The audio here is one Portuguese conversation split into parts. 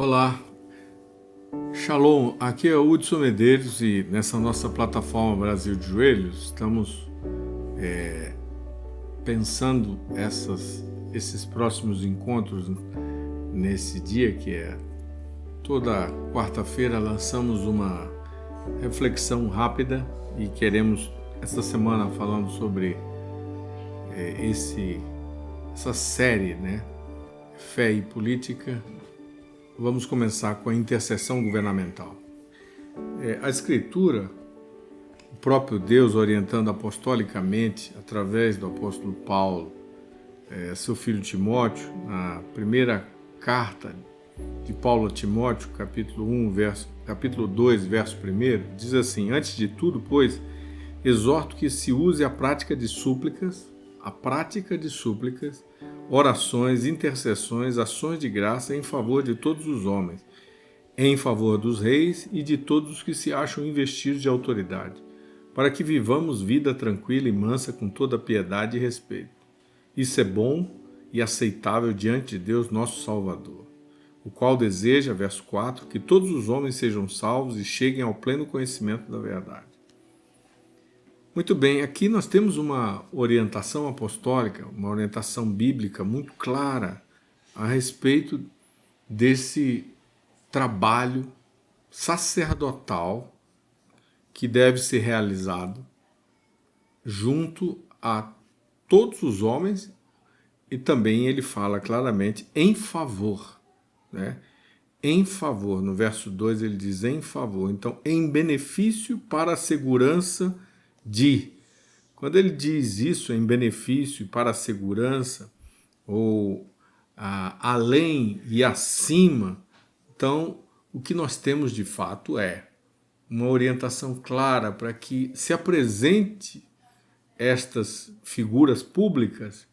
Olá, Shalom, aqui é o Hudson Medeiros e nessa nossa plataforma Brasil de Joelhos estamos pensando esses próximos encontros nesse dia que é toda quarta-feira lançamos uma reflexão rápida e queremos essa semana falando sobre essa série, Fé e Política. Vamos começar com a intercessão governamental. A Escritura, o próprio Deus orientando apostolicamente, através do apóstolo Paulo, seu filho Timóteo, na primeira carta de Paulo a Timóteo, capítulo 2, verso 1, diz assim: antes de tudo, pois, exorto que se use a prática de súplicas, orações, intercessões, ações de graça em favor de todos os homens, em favor dos reis e de todos os que se acham investidos de autoridade, para que vivamos vida tranquila e mansa com toda piedade e respeito. Isso é bom e aceitável diante de Deus, nosso Salvador, o qual deseja, verso 4, que todos os homens sejam salvos e cheguem ao pleno conhecimento da verdade. Muito bem, aqui nós temos uma orientação apostólica, uma orientação bíblica muito clara a respeito desse trabalho sacerdotal que deve ser realizado junto a todos os homens e também ele fala claramente em favor, Em favor, no verso 2 ele diz em favor, então em benefício para a segurança de. Quando ele diz isso em benefício para a segurança, ou além e acima, então o que nós temos de fato é uma orientação clara para que se apresente estas figuras públicas,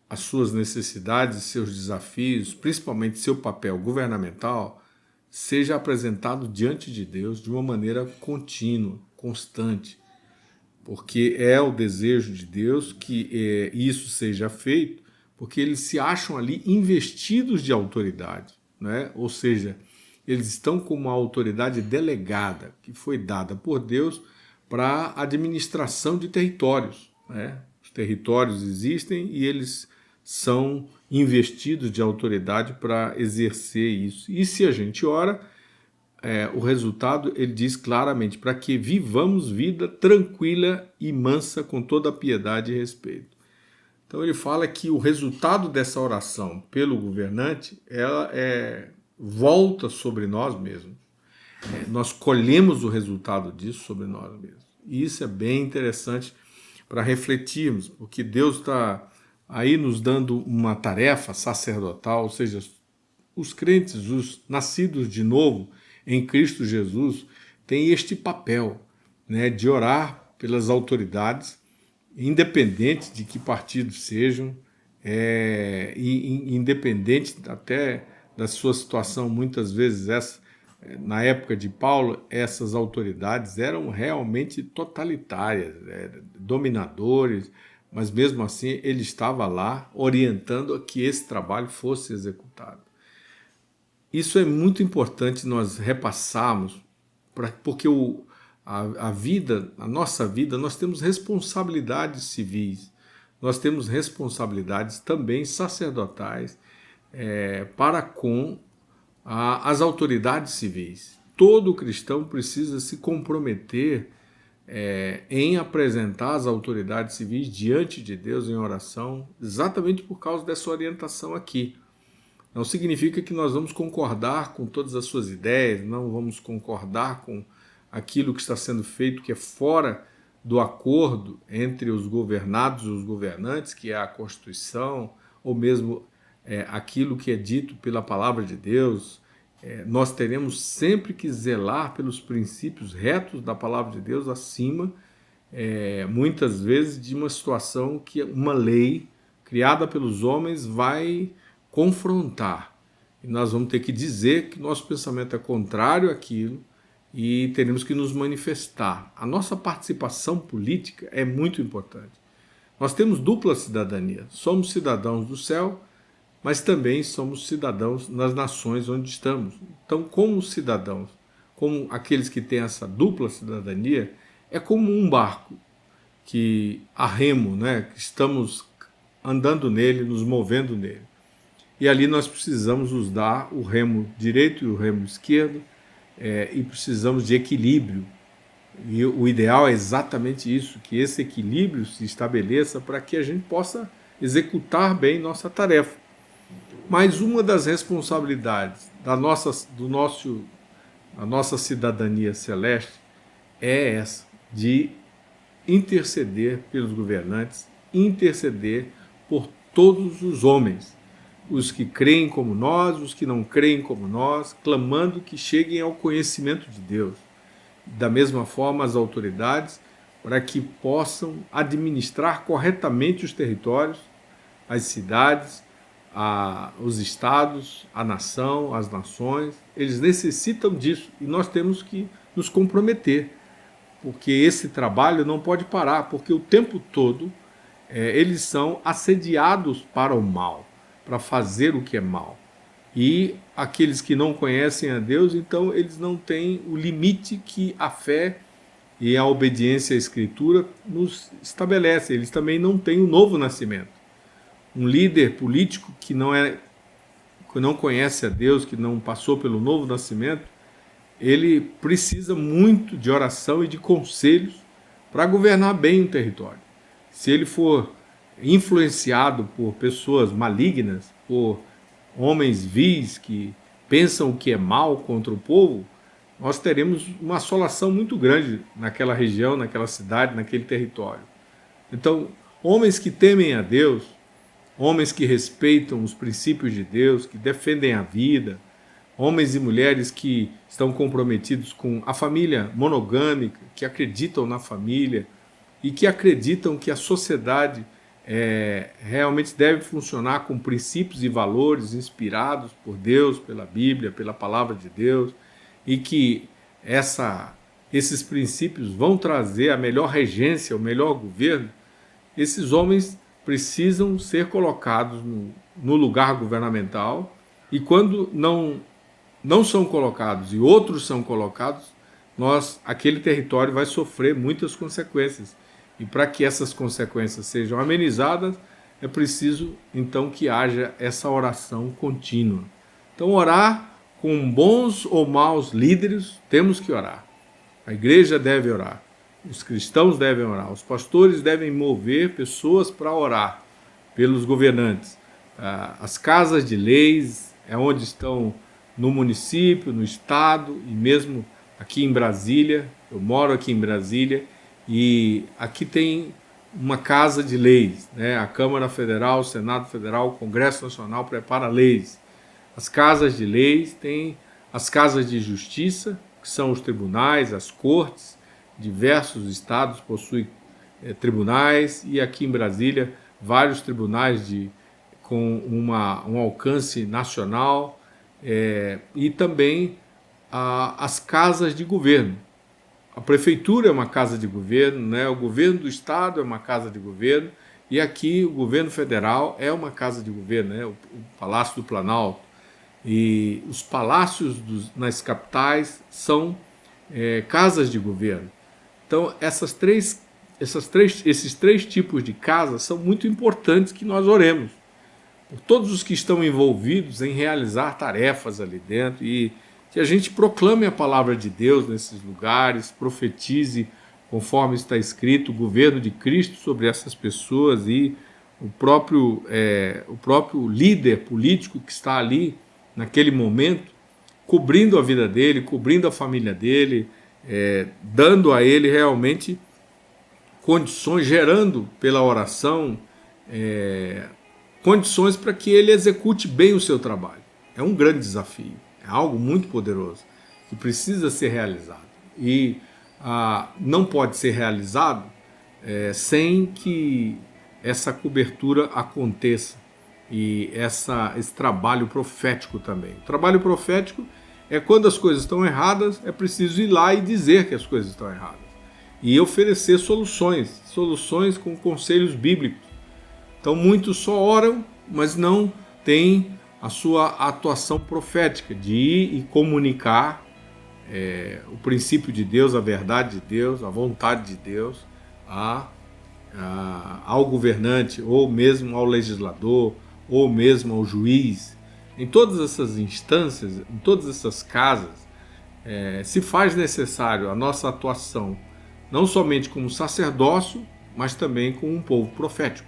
as suas necessidades, seus desafios, principalmente seu papel governamental, seja apresentado diante de Deus de uma maneira contínua, constante, porque é o desejo de Deus que isso seja feito, porque eles se acham ali investidos de autoridade, Ou seja, eles estão com uma autoridade delegada, que foi dada por Deus para a administração de territórios, Os territórios existem e eles são investidos de autoridade para exercer isso. E se a gente ora, o resultado, ele diz claramente, para que vivamos vida tranquila e mansa com toda a piedade e respeito. Então ele fala que o resultado dessa oração pelo governante, ela volta sobre nós mesmos. Nós colhemos o resultado disso sobre nós mesmos. E isso é bem interessante para refletirmos, porque Deus está aí nos dando uma tarefa sacerdotal, ou seja, os crentes, os nascidos de novo em Cristo Jesus, têm este papel, de orar pelas autoridades, independente de que partidos sejam, e independente até da sua situação, muitas vezes na época de Paulo, essas autoridades eram realmente totalitárias, dominadores, mas mesmo assim ele estava lá orientando a que esse trabalho fosse executado. Isso é muito importante nós repassarmos, porque a nossa vida, nós temos responsabilidades civis, nós temos responsabilidades também sacerdotais para com as autoridades civis. Todo cristão precisa se comprometer em apresentar as autoridades civis diante de Deus em oração, exatamente por causa dessa orientação aqui. Não significa que nós vamos concordar com todas as suas ideias, não vamos concordar com aquilo que está sendo feito que é fora do acordo entre os governados e os governantes, que é a Constituição, ou mesmo aquilo que é dito pela palavra de Deus. Nós teremos sempre que zelar pelos princípios retos da palavra de Deus acima, muitas vezes, de uma situação que uma lei criada pelos homens vai confrontar. E nós vamos ter que dizer que nosso pensamento é contrário àquilo e teremos que nos manifestar. A nossa participação política é muito importante. Nós temos dupla cidadania. Somos cidadãos do céu mas também somos cidadãos nas nações onde estamos. Então, como cidadãos, como aqueles que têm essa dupla cidadania, é como um barco que a remo, né, que estamos andando nele, nos movendo nele. E ali nós precisamos usar o remo direito e o remo esquerdo, e precisamos de equilíbrio. E o ideal é exatamente isso, que esse equilíbrio se estabeleça para que a gente possa executar bem nossa tarefa. Mas uma das responsabilidades da nossa cidadania celeste é essa, de interceder pelos governantes, interceder por todos os homens, os que creem como nós, os que não creem como nós, clamando que cheguem ao conhecimento de Deus. Da mesma forma, as autoridades, para que possam administrar corretamente os territórios, as cidades, os estados, a nação, as nações. Eles necessitam disso e nós temos que nos comprometer, porque esse trabalho não pode parar, porque o tempo todo eles são assediados para o mal, para fazer o que é mal. E aqueles que não conhecem a Deus, então eles não têm o limite que a fé e a obediência à Escritura nos estabelece. Eles também não têm o novo nascimento. Um líder político que não conhece a Deus, que não passou pelo novo nascimento, ele precisa muito de oração e de conselhos para governar bem o território. Se ele for influenciado por pessoas malignas, por homens vis que pensam o que é mal contra o povo, nós teremos uma assolação muito grande naquela região, naquela cidade, naquele território. Então, homens que temem a Deus, homens que respeitam os princípios de Deus, que defendem a vida, homens e mulheres que estão comprometidos com a família monogâmica, que acreditam na família e que acreditam que a sociedade realmente deve funcionar com princípios e valores inspirados por Deus, pela Bíblia, pela palavra de Deus, e que esses princípios vão trazer a melhor regência, o melhor governo. Esses homens precisam ser colocados no lugar governamental, e quando não são colocados e outros são colocados, aquele território vai sofrer muitas consequências. E para que essas consequências sejam amenizadas, é preciso então que haja essa oração contínua. Então, orar com bons ou maus líderes, temos que orar. A igreja deve orar, os cristãos devem orar, os pastores devem mover pessoas para orar pelos governantes. As casas de leis é onde estão no município, no estado e mesmo aqui em Brasília. Eu moro aqui em Brasília e aqui tem uma casa de leis, né? A Câmara Federal, o Senado Federal, o Congresso Nacional prepara leis. As casas de leis têm as casas de justiça, que são os tribunais, as cortes. Diversos estados possuem tribunais, e aqui em Brasília vários tribunais com um alcance nacional, e também as casas de governo. A prefeitura é uma casa de governo, né? O governo do estado é uma casa de governo, e aqui o governo federal é uma casa de governo, né? O Palácio do Planalto. E os palácios nas capitais são casas de governo. Então, esses três tipos de casas são muito importantes que nós oremos por todos os que estão envolvidos em realizar tarefas ali dentro, e que a gente proclame a palavra de Deus nesses lugares, profetize, conforme está escrito, o governo de Cristo sobre essas pessoas, e o próprio líder político que está ali naquele momento, cobrindo a vida dele, cobrindo a família dele, dando a ele realmente condições, gerando pela oração condições para que ele execute bem o seu trabalho. É um grande desafio, é algo muito poderoso que precisa ser realizado. E não pode ser realizado sem que essa cobertura aconteça, e esse trabalho profético também. O trabalho profético é quando as coisas estão erradas, é preciso ir lá e dizer que as coisas estão erradas, e oferecer soluções com conselhos bíblicos. Então muitos só oram, mas não tem a sua atuação profética de ir e comunicar o princípio de Deus, a verdade de Deus, a vontade de Deus ao governante, ou mesmo ao legislador, ou mesmo ao juiz. Em todas essas instâncias, em todas essas casas, se faz necessário a nossa atuação, não somente como sacerdócio, mas também como um povo profético.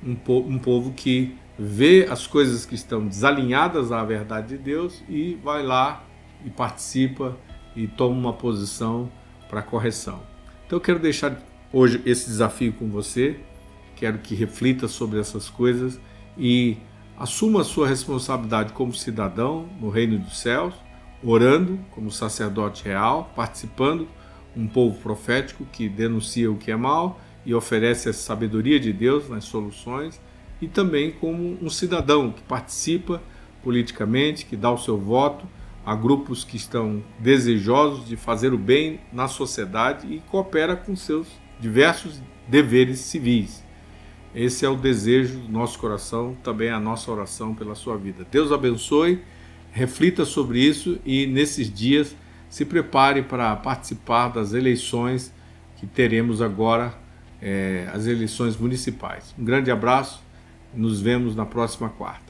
Um povo que vê as coisas que estão desalinhadas à verdade de Deus e vai lá e participa e toma uma posição para correção. Então eu quero deixar hoje esse desafio com você, quero que reflita sobre essas coisas e assuma a sua responsabilidade como cidadão no reino dos céus, orando como sacerdote real, participando, um povo profético que denuncia o que é mal e oferece a sabedoria de Deus nas soluções, e também como um cidadão que participa politicamente, que dá o seu voto a grupos que estão desejosos de fazer o bem na sociedade e coopera com seus diversos deveres civis. Esse é o desejo do nosso coração, também a nossa oração pela sua vida. Deus abençoe, reflita sobre isso e nesses dias se prepare para participar das eleições que teremos agora, as eleições municipais. Um grande abraço, nos vemos na próxima quarta.